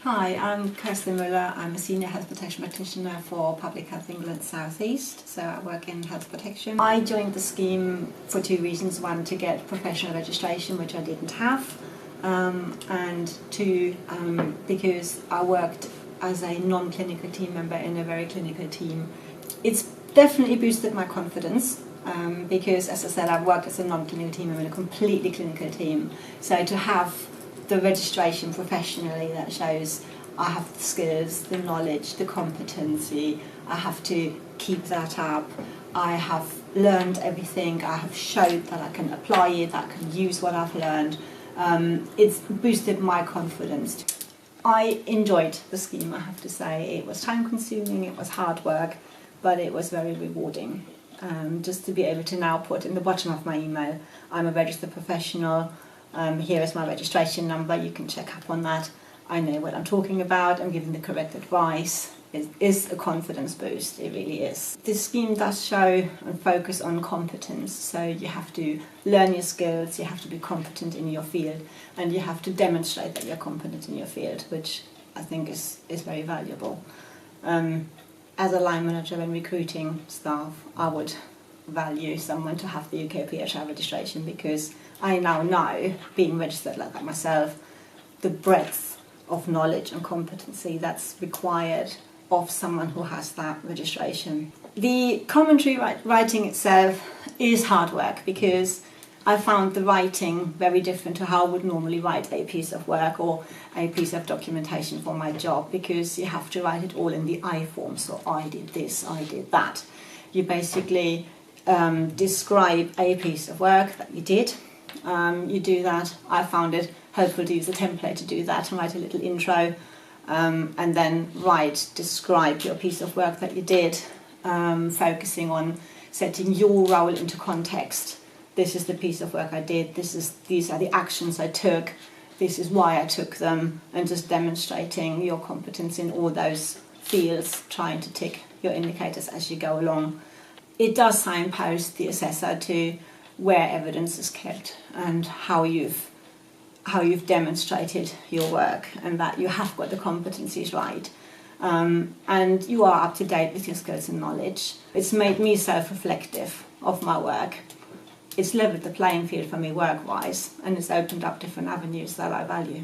Hi, I'm Kirsten Mueller. I'm a Senior Health Protection Practitioner for Public Health England South East, so I work in health protection. I joined the scheme for two reasons. One, to get professional registration, which I didn't have, and two, because I worked as a non-clinical team member in a very clinical team. It's definitely boosted my confidence. Because, as I said, I've worked as a non-clinical team member in a completely clinical team. So to have the registration professionally that shows I have the skills, the knowledge, the competency, I have to keep that up. I have learned everything, I have showed that I can apply it, that I can use what I've learned. It's boosted my confidence. I enjoyed the scheme, I have to say. It was time consuming, it was hard work, but it was very rewarding. Just to be able to now put in the bottom of my email, I'm a registered professional, here is my registration number, you can check up on that. I know what I'm talking about, I'm giving the correct advice. It is a confidence boost, it really is. This scheme does show and focus on competence, so you have to learn your skills, you have to be competent in your field, and you have to demonstrate that you're competent in your field, which I think is very valuable. As a line manager and recruiting staff, I would value someone to have the UKPHR registration, because I now know, being registered like that myself, the breadth of knowledge and competency that's required of someone who has that registration. The commentary writing itself is hard work, because I found the writing very different to how I would normally write a piece of work or a piece of documentation for my job, because you have to write it all in the I form. So I did this, I did that. You basically describe a piece of work that you did. You do that. I found it helpful to use a template to do that and write a little intro, and then describe your piece of work that you did, focusing on setting your role into context. This is the piece of work I did, these are the actions I took, this is why I took them, and just demonstrating your competence in all those fields, trying to tick your indicators as you go along. It does signpost the assessor to where evidence is kept and how you've demonstrated your work, and that you have got the competencies right. And you are up to date with your skills and knowledge. It's made me self-reflective of my work. It's leveled the playing field for me work-wise, and it's opened up different avenues that I value.